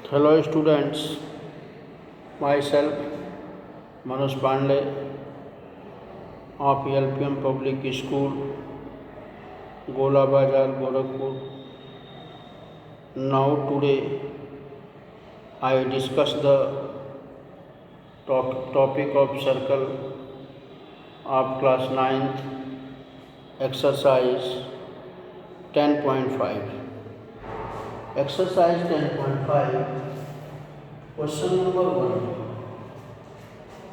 Hello students, myself Manoj Pandey of LPM Public School, Gola Bazar, Gorakhpur. Now today I discuss the topic of circle of class 9th exercise 10.5. Exercise 10.5, question number 1.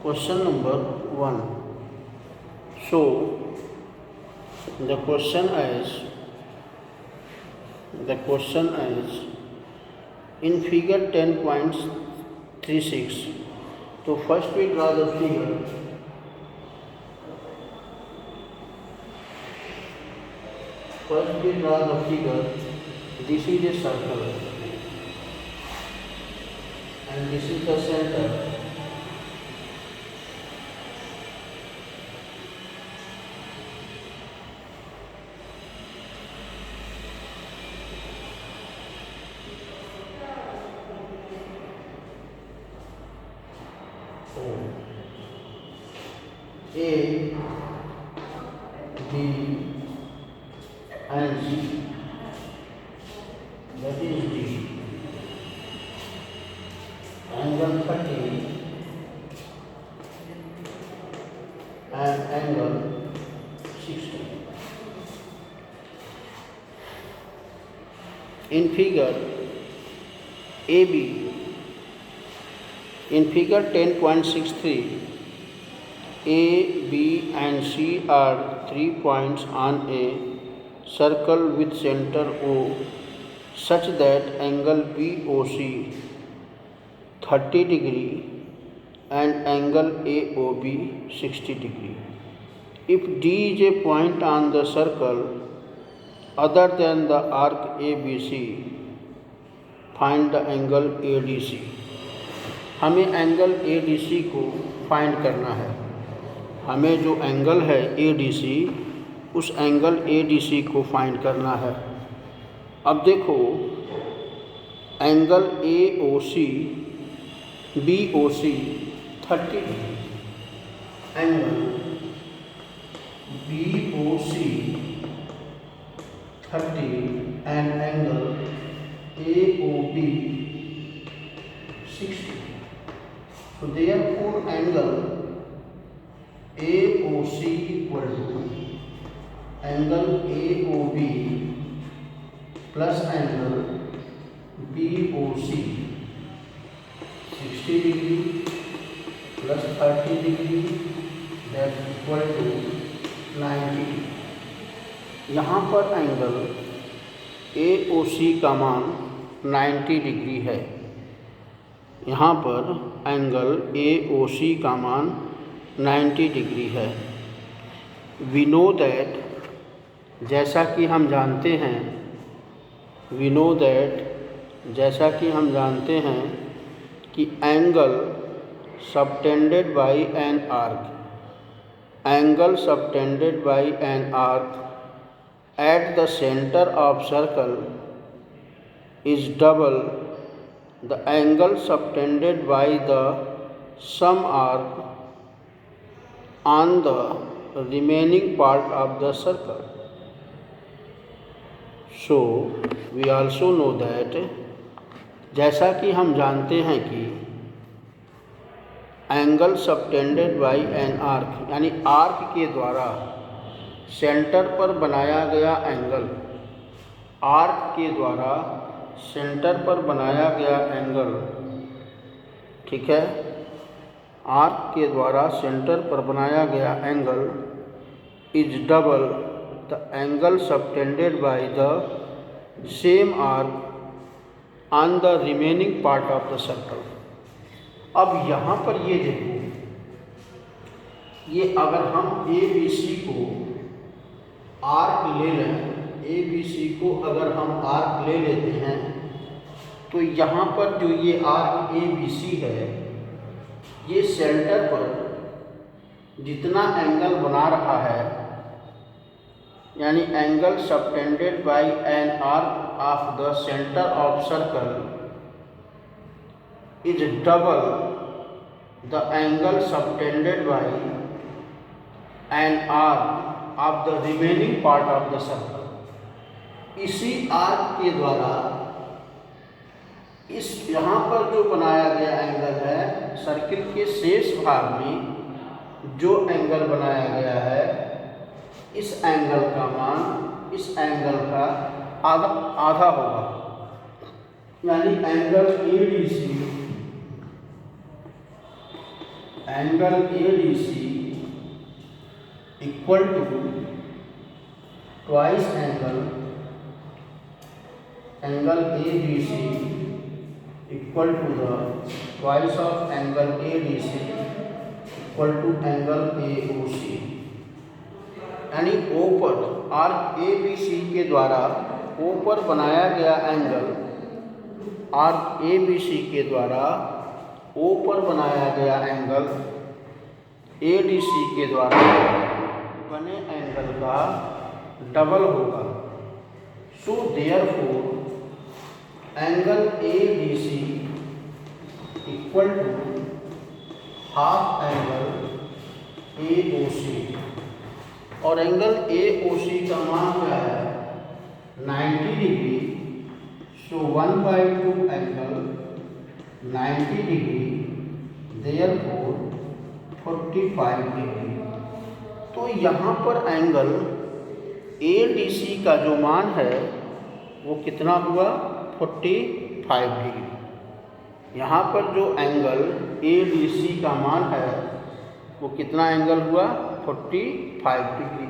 Question number 1. So, the question is in figure 10.36. So first we draw the figure. This is a circle and this is the center. A, B and C, that is D. Angle 30 and angle 60. In figure AB, in figure 10.63, A, B and C are 3 points on a circle with center O such that angle BOC 30 degree and angle AOB 60 degree. If D is a point on the circle other than the arc ABC, find the angle ADC. हमें angle ADC को find करना है. हमें जो angle है ADC, उस angle ADC को find करना है. अब देखो, angle AOC BOC 30, angle BOC 30 and angle AOB 60. So therefore angle AOC equal to angle AOB plus angle BOC 60 degree plus 30 degree, that is equal to 90. यहाँ पर angle AOC का मान 90 degree है. यहाँ पर एंगल AOC का मान 90 degree है. We know that, जैसा कि हम जानते हैं कि angle subtended by N arc at the center of circle is double the angle subtended by the sum arc on the remaining part of the circle. So we also know that, जैसा कि हम जानते हैं कि angle subtended by an arc यानी arc के द्वारा centre पर बनाया गया एंगल, ठीक है, आर्क के द्वारा सेंटर पर बनाया गया angle is double the angle subtended by the same arc on the remaining part of the circle. अब यहाँ पर ये देखो, ये अगर हम ABC को आर्क ले लें, ABC को अगर हम आर्क ले लेते हैं, तो यहाँ पर जो ये आर्क ABC है, ये सेंटर पर जितना एंगल बना रहा है, यानी angle subtended by an arc of the centre of circle is double the angle subtended by an arc of the remaining part of the circle। इसी आर्क के द्वारा इस यहाँ पर जो बनाया गया एंगल है, सर्किल के शेष भाग में जो एंगल बनाया गया है, इस एंगल का मान इस एंगल का आधा होगा। यानी angle ADC equal to twice angle ABC equal to the twice of angle ADC equal to angle AOC। यानी O पर आर्क ABC के द्वारा O पर बनाया गया एंगल, आर्क ABC के द्वारा O पर बनाया गया एंगल ADC के द्वारा बने एंगल का डबल होगा। So therefore angle ADC equal to half angle AOC, और एंगल AOC का मान क्या है? 90 degree. So 1/2 angle 90 degree, therefore 45 degree. तो यहाँ पर एंगल ADC का जो मान है वो कितना हुआ? 45 डिग्री। यहाँ पर जो एंगल ADC का मान है वो कितना एंगल हुआ? 45 डिग्री।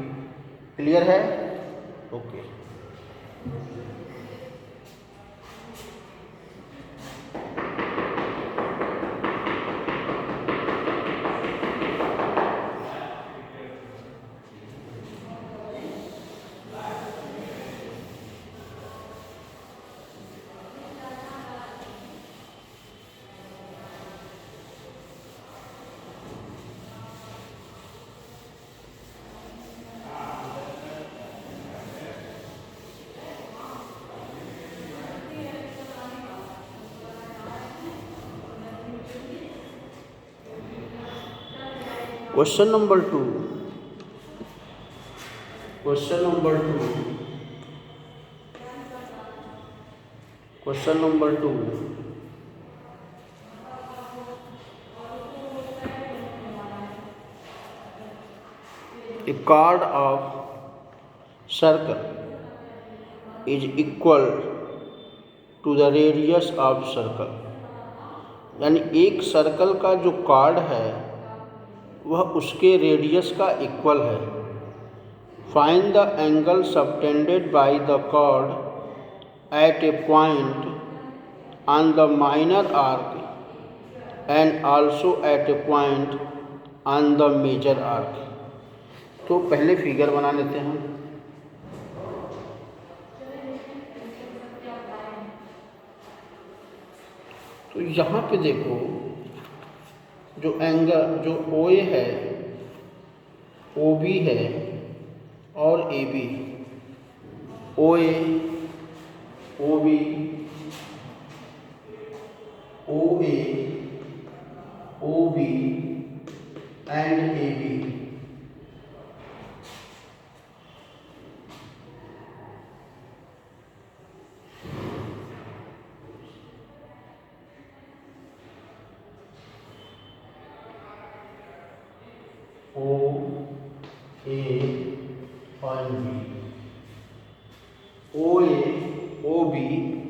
क्लियर है? Okay. Question number 2. Question number 2. A chord of circle is equal to the radius of circle। यानी एक सर्कल का जो chord है वह उसके रेडियस का इक्वल है। Find the angle subtended by the chord at a point on the minor arc and also at a point on the major arc. तो पहले फिगर बना लेते हैं। तो यहाँ पे देखो, जो एंगल जो OA है, OB है और AB, OA, OB, OA, OB and AB। OA, OB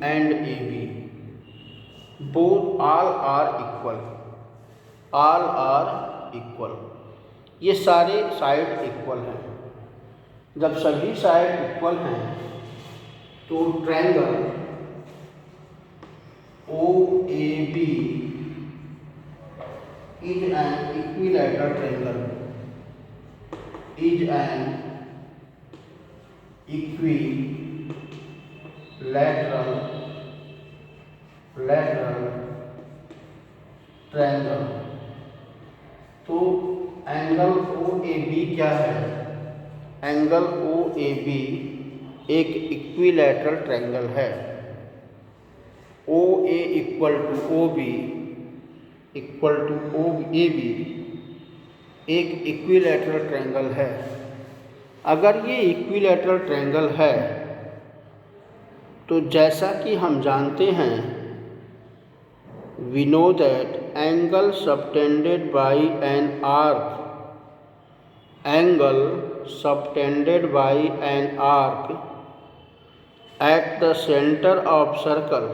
and AB both all are equal। ये सारे साइड इक्वल हैं। जब सभी साइड इक्वल हैं तो triangle OAB is an equilateral triangle, is an equilateral triangle. तो एंगल OAB क्या है? एंगल OAB एक इक्विलैटरल ट्रायंगल है। OA equal to OB equal to O A B एक इक्विलैटरल ट्रायंगल है। अगर ये इक्विलैटरल ट्रायंगल है तो जैसा कि हम जानते हैं, we know that angle subtended by an arc, angle subtended by an arc at the center of circle,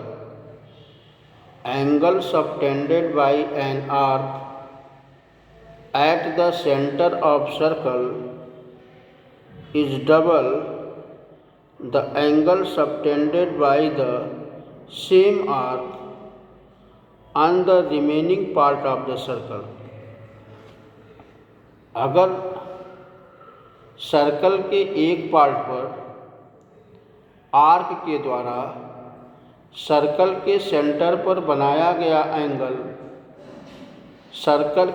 angle subtended by an arc at the center of circle is double the angle subtended by the same arc on the remaining part of the circle। अगर circle के एक part पर arc के द्वारा circle के centre पर बनाया गया एंगल सर्कल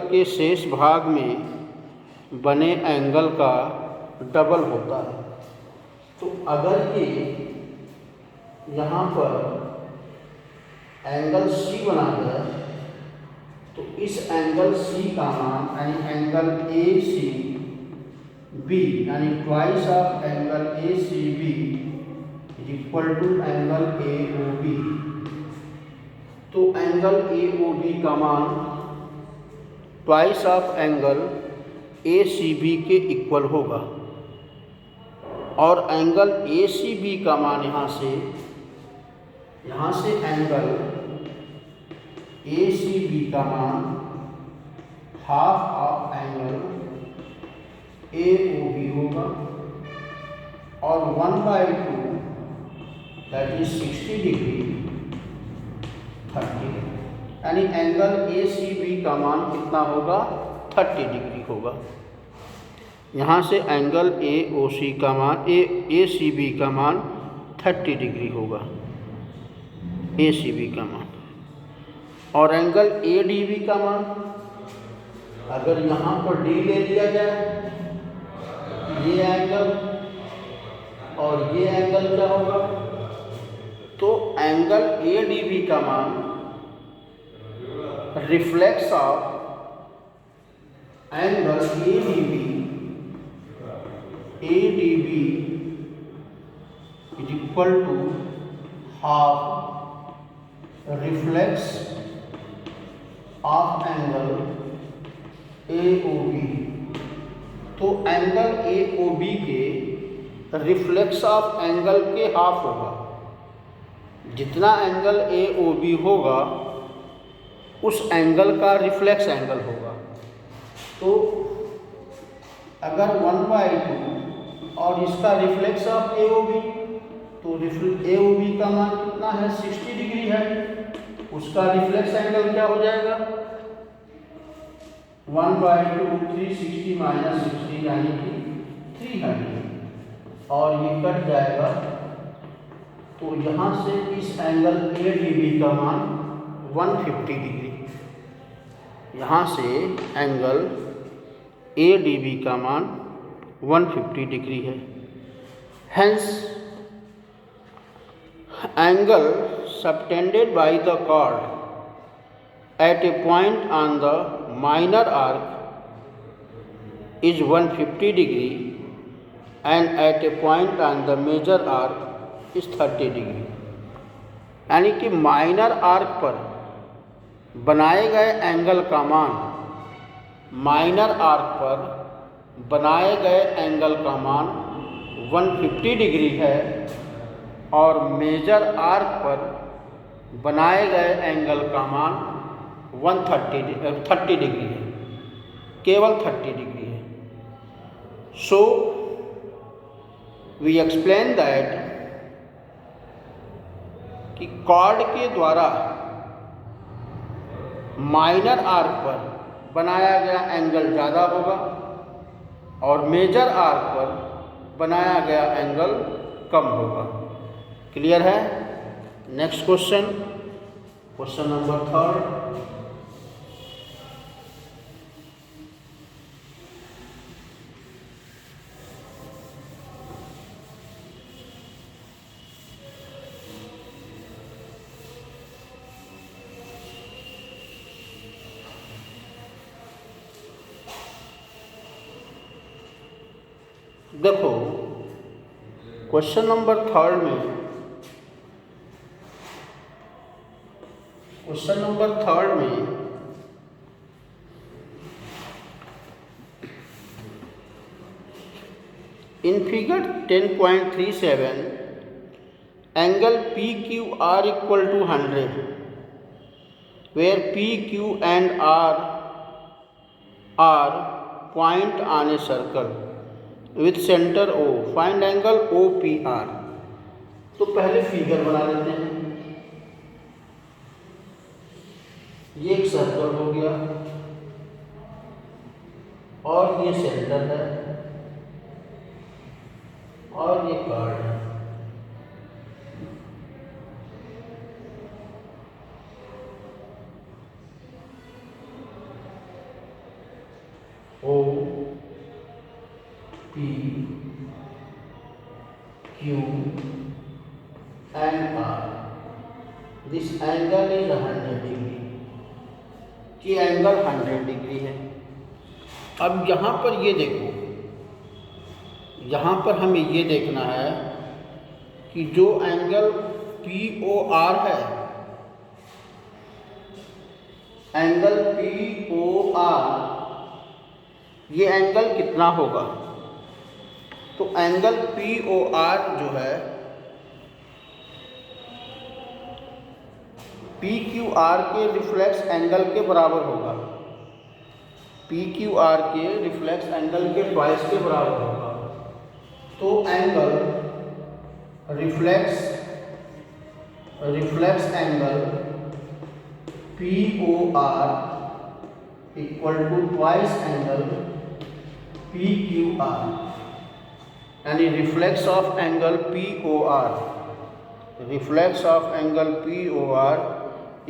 के शेष भाग में बने एंगल का डबल होता है। तो अगर ये यहाँ पर एंगल सी बना है तो इस एंगल सी का मान यानी एंगल ए सी बी यानी twice of angle A C B equal to angle A O B. तो एंगल ए ओ बी का मान twice of angle A C B के इक्वल होगा और एंगल ए सी बी का मान यहाँ से एंगल ए सी बी का मान half of angle A O B होगा और 1/2 दैट इज 60 डिग्री 30, यानी एंगल ए सी बी का मान कितना होगा 30 डिग्री होगा। यहाँ से एंगल ए ओ सी का मान ए सी बी का मान 30 डिग्री होगा ए सी बी का मान। और एंगल ए डी बी का मान अगर यहाँ पर डी ले लिया जाए, ये एंगल और ये एंगल क्या होगा, तो एंगल ए डी बी का मान reflex of angle A D B is equal to half reflex of angle A O B. तो एंगल ए ओ बी के रिफ्लेक्स ऑफ एंगल के हाफ होगा। जितना एंगल ए ओ बी होगा उस angle का रिफ्लेक्स एंगल होगा। तो अगर 1/2 और इसका reflex of A O B, तो ए ओ बी का मान कितना है 60 डिग्री है, उसका रिफ्लेक्स एंगल क्या हो जाएगा 1/2 360 माइनस 60 यानी कि 300 और ये कट जाएगा। तो यहाँ से इस एंगल ए डी बी का मान 150 डिग्री, यहाँ से एंगल ए डी बी का मान 150 डिग्री है। Hence angle subtended by the chord at a point on the minor arc is 150 degree and at a point on the major arc is 30 degree। यानी कि minor arc पर बनाए गए angle का मान 150 डिग्री है और मेजर आर्क पर बनाए गए एंगल का मान 30 डिग्री है, केवल 30 डिग्री है। सो वी एक्सप्लेन दैट कि कॉर्ड के द्वारा माइनर आर्क पर बनाया गया एंगल ज़्यादा होगा और मेजर आर्क पर बनाया गया एंगल कम होगा। क्लियर है? Next question number 3। देखो क्वेश्चन नंबर थर्ड में in figure 10.37 angle P Q R equal to 100 where P, Q and R are point on a circle with center O. Find angle OPR. तो पहले figure बना लेते हैं। ये एक circle हो गया और ये सेंटर है और ये कार्ड है। O P Q and R. This angle is 100 degree. कि एंगल 100 डिग्री है। अब यहाँ पर ये देखो, यहाँ पर हमें ये देखना है कि जो एंगल POR है, एंगल POR ये एंगल कितना होगा। तो एंगल POR जो है PQR के रिफ्लेक्स एंगल के बराबर होगा। PQR के रिफ्लेक्स एंगल के ट्वाइस के बराबर होगा। तो angle reflex angle POR equal to twice angle PQR, यानी reflex of angle POR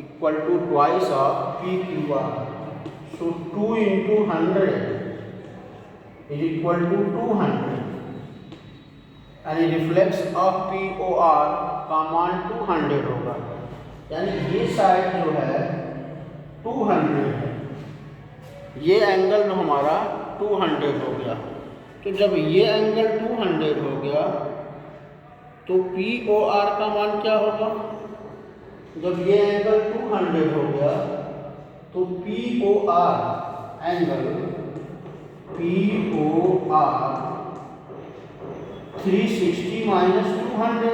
equal to twice of PQR. So 2 into 100 is equal to 200, यानी रिफ्लेक्स ऑफ POR का मान 200 होगा, यानी ये साइड जो है 200 है, ये एंगल जो हमारा 200 हो गया। तो जब ये एंगल 200 हो गया तो POR का मान क्या होगा। जब ये एंगल 200 हो गया तो POR angle 360 minus 200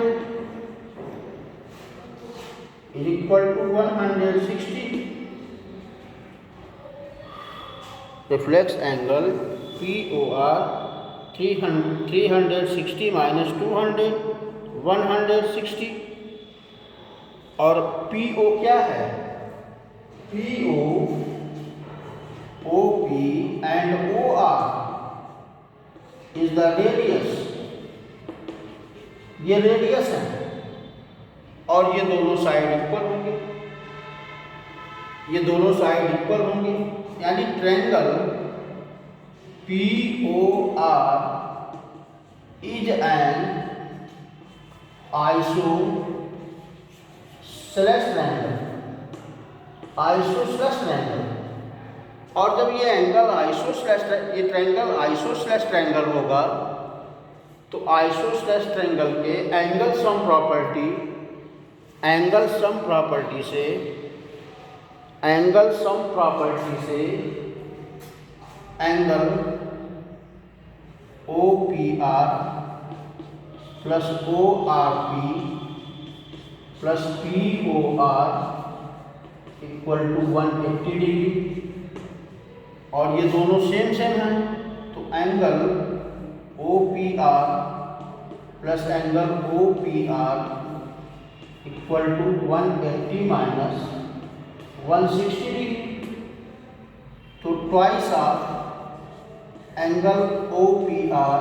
is equal to 160। Reflex angle POR 360 minus 200 160। और PO क्या है, PO OP and OR is the radius, ये रेडियस है और ये दोनों साइड इक्वल होंगे, यानी triangle POR is an isosceles triangle. और जब ये एंगल ये ट्रायंगल आइसोसेलेस ट्रायंगल होगा तो आइसोसेलेस ट्रायंगल के एंगल सम प्रॉपर्टी से angle OPR plus ORP plus POR equal to 180 degree, और ये दोनों सेम हैं। तो angle OPR plus angle OPR equal to 180 minus 160 degree. तो twice of angle OPR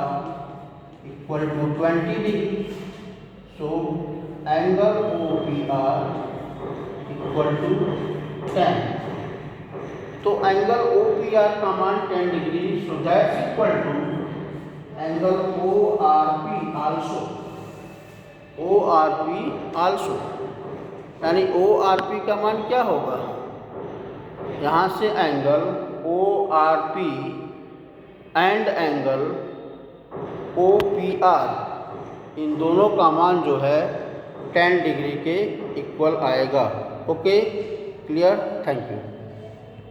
equal to 20 degree. So angle OPR equal to 10। तो angle OPR का मान 10 degree. So that's equal to angle ORP also, यानी ORP का मान क्या होगा। यहाँ से angle ORP and angle OPR, इन दोनों का मान जो है 10 डिग्री के इक्वल आएगा। Okay, clear, thank you.